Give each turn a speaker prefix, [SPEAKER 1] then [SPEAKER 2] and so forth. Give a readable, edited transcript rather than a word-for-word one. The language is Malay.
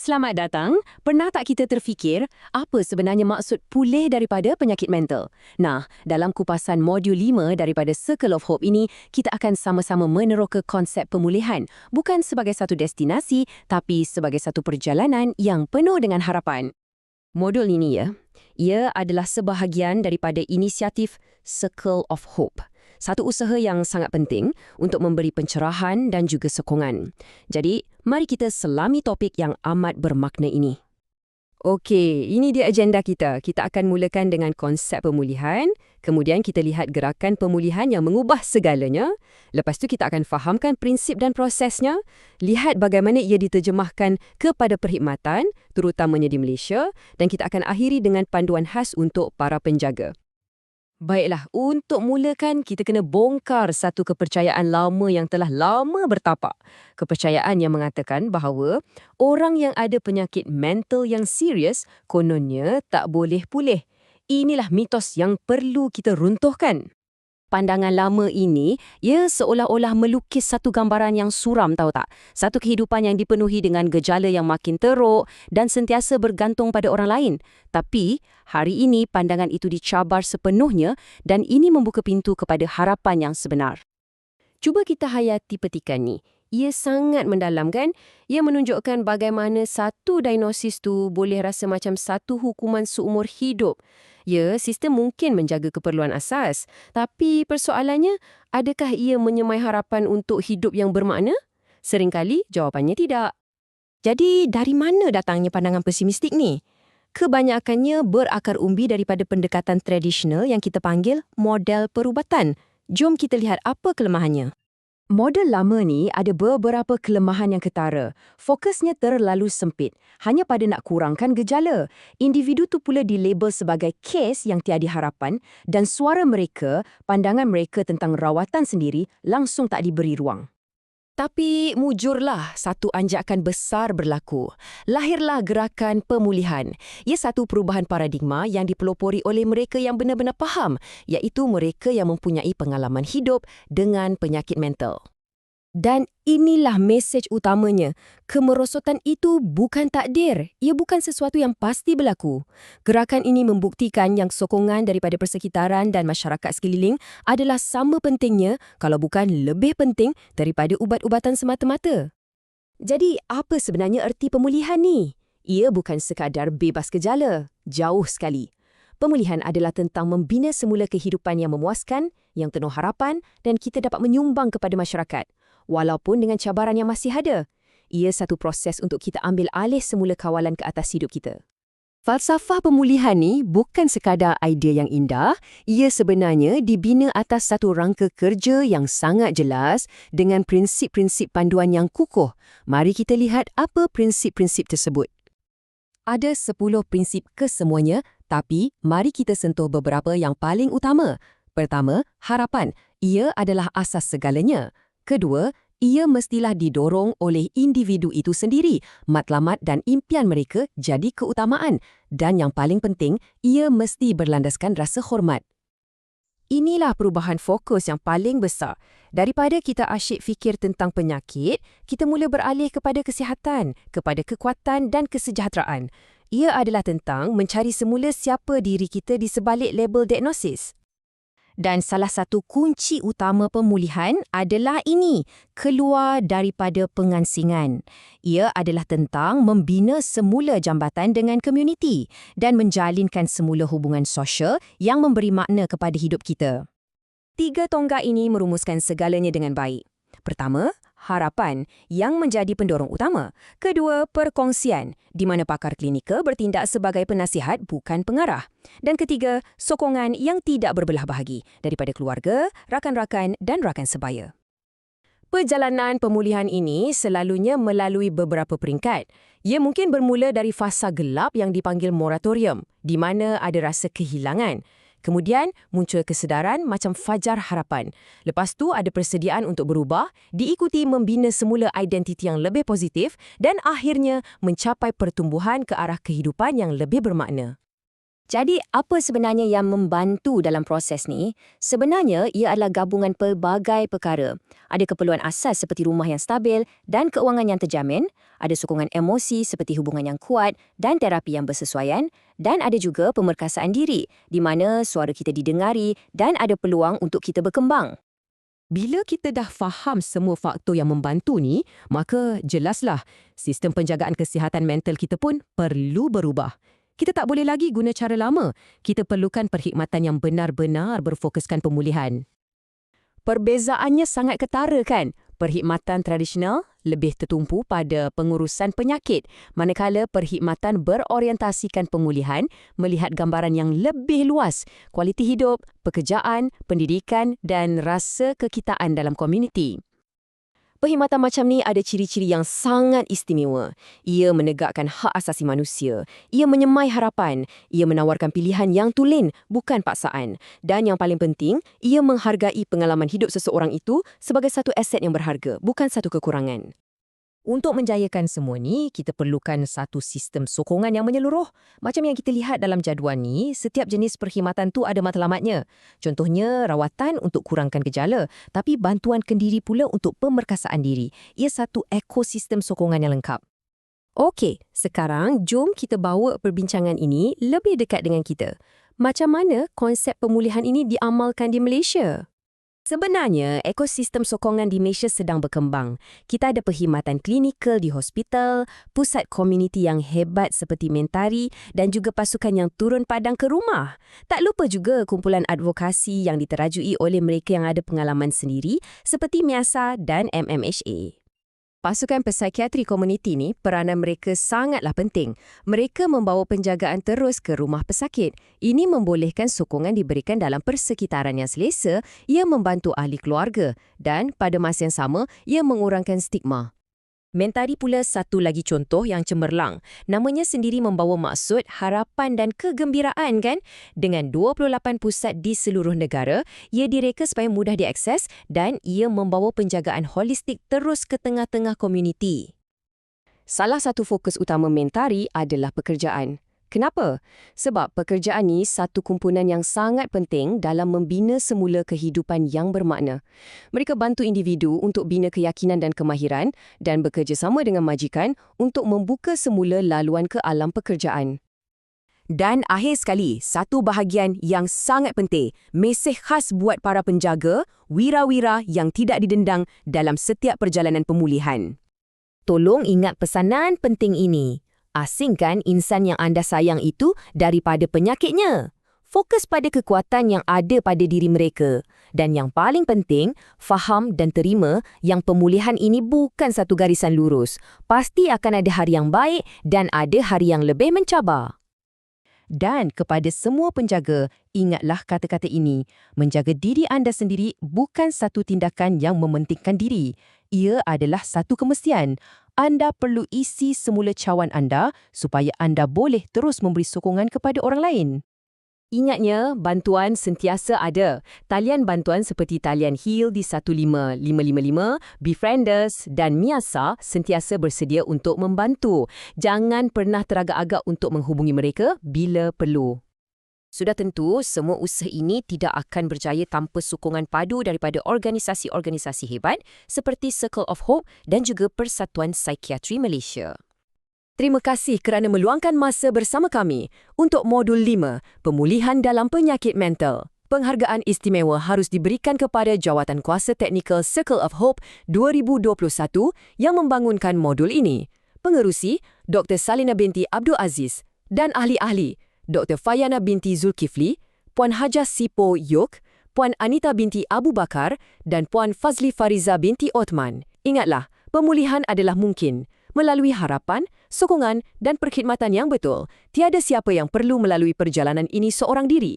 [SPEAKER 1] Selamat datang. Pernah tak kita terfikir apa sebenarnya maksud pulih daripada penyakit mental? Nah, dalam kupasan modul 5 daripada Circle of Hope ini, kita akan sama-sama meneroka konsep pemulihan, bukan sebagai satu destinasi, tapi sebagai satu perjalanan yang penuh dengan harapan. Modul ini ia adalah sebahagian daripada inisiatif Circle of Hope. Satu usaha yang sangat penting untuk memberi pencerahan dan juga sokongan. Jadi, mari kita selami topik yang amat bermakna ini. Okey, ini dia agenda kita. Kita akan mulakan dengan konsep pemulihan, kemudian kita lihat gerakan pemulihan yang mengubah segalanya. Lepas tu kita akan fahamkan prinsip dan prosesnya, lihat bagaimana ia diterjemahkan kepada perkhidmatan, terutamanya di Malaysia, dan kita akan akhiri dengan panduan khas untuk para penjaga. Baiklah, untuk mulakan kita kena bongkar satu kepercayaan lama yang telah lama bertapak. Kepercayaan yang mengatakan bahawa orang yang ada penyakit mental yang serius kononnya tak boleh pulih. Inilah mitos yang perlu kita runtuhkan. Pandangan lama ini, ia seolah-olah melukis satu gambaran yang suram, tahu tak? Satu kehidupan yang dipenuhi dengan gejala yang makin teruk dan sentiasa bergantung pada orang lain. Tapi, hari ini pandangan itu dicabar sepenuhnya dan ini membuka pintu kepada harapan yang sebenar. Cuba kita hayati petikan ni. Ia sangat mendalam kan? Ia menunjukkan bagaimana satu diagnosis tu boleh rasa macam satu hukuman seumur hidup. Ya, sistem mungkin menjaga keperluan asas. Tapi persoalannya, adakah ia menyemai harapan untuk hidup yang bermakna? Seringkali jawapannya tidak. Jadi, dari mana datangnya pandangan pesimistik ni? Kebanyakannya berakar umbi daripada pendekatan tradisional yang kita panggil model perubatan. Jom kita lihat apa kelemahannya. Model lama ni ada beberapa kelemahan yang ketara. Fokusnya terlalu sempit, hanya pada nak kurangkan gejala. Individu tu pula dilabel sebagai kes yang tiada harapan dan suara mereka, pandangan mereka tentang rawatan sendiri langsung tak diberi ruang. Tapi mujurlah satu anjakan besar berlaku. Lahirlah gerakan pemulihan. Ia satu perubahan paradigma yang dipelopori oleh mereka yang benar-benar faham, iaitu mereka yang mempunyai pengalaman hidup dengan penyakit mental. Dan inilah mesej utamanya. Kemerosotan itu bukan takdir. Ia bukan sesuatu yang pasti berlaku. Gerakan ini membuktikan yang sokongan daripada persekitaran dan masyarakat sekeliling adalah sama pentingnya, kalau bukan lebih penting daripada ubat-ubatan semata-mata. Jadi, apa sebenarnya erti pemulihan ni? Ia bukan sekadar bebas gejala. Jauh sekali. Pemulihan adalah tentang membina semula kehidupan yang memuaskan, yang penuh harapan dan kita dapat menyumbang kepada masyarakat. Walaupun dengan cabaran yang masih ada, ia satu proses untuk kita ambil alih semula kawalan ke atas hidup kita. Falsafah pemulihan ni bukan sekadar idea yang indah, ia sebenarnya dibina atas satu rangka kerja yang sangat jelas dengan prinsip-prinsip panduan yang kukuh. Mari kita lihat apa prinsip-prinsip tersebut. Ada 10 prinsip kesemuanya, tapi mari kita sentuh beberapa yang paling utama. Pertama, harapan. Ia adalah asas segalanya. Kedua, ia mestilah didorong oleh individu itu sendiri. Matlamat dan impian mereka jadi keutamaan. Dan yang paling penting, ia mesti berlandaskan rasa hormat. Inilah perubahan fokus yang paling besar. Daripada kita asyik fikir tentang penyakit, kita mula beralih kepada kesihatan, kepada kekuatan dan kesejahteraan. Ia adalah tentang mencari semula siapa diri kita di sebalik label diagnosis. Dan salah satu kunci utama pemulihan adalah ini, keluar daripada pengansingan. Ia adalah tentang membina semula jambatan dengan komuniti dan menjalinkan semula hubungan sosial yang memberi makna kepada hidup kita. 3 tonggak ini merumuskan segalanya dengan baik. Pertama, harapan yang menjadi pendorong utama. Kedua, perkongsian, di mana pakar klinikal bertindak sebagai penasihat bukan pengarah. Dan ketiga, sokongan yang tidak berbelah bahagi daripada keluarga, rakan-rakan dan rakan sebaya. Perjalanan pemulihan ini selalunya melalui beberapa peringkat. Ia mungkin bermula dari fasa gelap yang dipanggil moratorium, di mana ada rasa kehilangan. Kemudian muncul kesedaran macam fajar harapan. Lepas tu ada persediaan untuk berubah, diikuti membina semula identiti yang lebih positif dan akhirnya mencapai pertumbuhan ke arah kehidupan yang lebih bermakna.
[SPEAKER 2] Jadi, apa sebenarnya yang membantu dalam proses ni? Sebenarnya, ia adalah gabungan pelbagai perkara. Ada keperluan asas seperti rumah yang stabil dan keuangan yang terjamin, ada sokongan emosi seperti hubungan yang kuat dan terapi yang bersesuaian, dan ada juga pemerkasaan diri, di mana suara kita didengari dan ada peluang untuk kita berkembang.
[SPEAKER 1] Bila kita dah faham semua faktor yang membantu ni, maka jelaslah sistem penjagaan kesihatan mental kita pun perlu berubah. Kita tak boleh lagi guna cara lama. Kita perlukan perkhidmatan yang benar-benar berfokuskan pemulihan. Perbezaannya sangat ketara kan? Perkhidmatan tradisional lebih tertumpu pada pengurusan penyakit, manakala perkhidmatan berorientasikan pemulihan melihat gambaran yang lebih luas, kualiti hidup, pekerjaan, pendidikan dan rasa kekitaan dalam komuniti. Perkhidmatan macam ni ada ciri-ciri yang sangat istimewa. Ia menegakkan hak asasi manusia. Ia menyemai harapan. Ia menawarkan pilihan yang tulen, bukan paksaan. Dan yang paling penting, ia menghargai pengalaman hidup seseorang itu sebagai satu aset yang berharga, bukan satu kekurangan. Untuk menjayakan semua ni, kita perlukan satu sistem sokongan yang menyeluruh. Macam yang kita lihat dalam jadual ni, setiap jenis perkhidmatan tu ada matlamatnya. Contohnya, rawatan untuk kurangkan gejala, tapi bantuan kendiri pula untuk pemerkasaan diri. Ia satu ekosistem sokongan yang lengkap. Okey, sekarang jom kita bawa perbincangan ini lebih dekat dengan kita. Macam mana konsep pemulihan ini diamalkan di Malaysia? Sebenarnya, ekosistem sokongan di Malaysia sedang berkembang. Kita ada perkhidmatan klinikal di hospital, pusat komuniti yang hebat seperti Mentari dan juga pasukan yang turun padang ke rumah. Tak lupa juga kumpulan advokasi yang diterajui oleh mereka yang ada pengalaman sendiri seperti MIASA dan MMHA. Pasukan psikiatri komuniti ni, peranan mereka sangatlah penting. Mereka membawa penjagaan terus ke rumah pesakit. Ini membolehkan sokongan diberikan dalam persekitaran yang selesa, ia membantu ahli keluarga dan pada masa yang sama, ia mengurangkan stigma. Mentari pula satu lagi contoh yang cemerlang. Namanya sendiri membawa maksud harapan dan kegembiraan kan? Dengan 28 pusat di seluruh negara, ia direka supaya mudah diakses dan ia membawa penjagaan holistik terus ke tengah-tengah komuniti. Salah satu fokus utama Mentari adalah pekerjaan. Kenapa? Sebab pekerjaan ni satu kumpulan yang sangat penting dalam membina semula kehidupan yang bermakna. Mereka bantu individu untuk bina keyakinan dan kemahiran dan bekerjasama dengan majikan untuk membuka semula laluan ke alam pekerjaan. Dan akhir sekali, satu bahagian yang sangat penting, mesej khas buat para penjaga, wira-wira yang tidak didendang dalam setiap perjalanan pemulihan. Tolong ingat pesanan penting ini. Asingkan insan yang anda sayang itu daripada penyakitnya. Fokus pada kekuatan yang ada pada diri mereka. Dan yang paling penting, faham dan terima yang pemulihan ini bukan satu garisan lurus. Pasti akan ada hari yang baik dan ada hari yang lebih mencabar. Dan kepada semua penjaga, ingatlah kata-kata ini. Menjaga diri anda sendiri bukan satu tindakan yang mementingkan diri. Ia adalah satu kemestian. Anda perlu isi semula cawan anda supaya anda boleh terus memberi sokongan kepada orang lain. Ingatnya, bantuan sentiasa ada. Talian bantuan seperti talian HEAL di 15555, Befrienders dan MIASA sentiasa bersedia untuk membantu. Jangan pernah teragak-agak untuk menghubungi mereka bila perlu. Sudah tentu, semua usaha ini tidak akan berjaya tanpa sokongan padu daripada organisasi-organisasi hebat seperti Circle of Hope dan juga Persatuan Psikiatri Malaysia. Terima kasih kerana meluangkan masa bersama kami untuk Modul 5, Pemulihan dalam Penyakit Mental. Penghargaan istimewa harus diberikan kepada Jawatankuasa Teknikal Circle of Hope 2021 yang membangunkan modul ini. Pengerusi, Dr. Salina binti Abdul Aziz dan ahli-ahli, Dr. Fayana binti Zulkifli, Puan Hajah Sipo Yok, Puan Anita binti Abu Bakar dan Puan Fazli Fariza binti Othman. Ingatlah, pemulihan adalah mungkin. Melalui harapan, sokongan dan perkhidmatan yang betul, tiada siapa yang perlu melalui perjalanan ini seorang diri.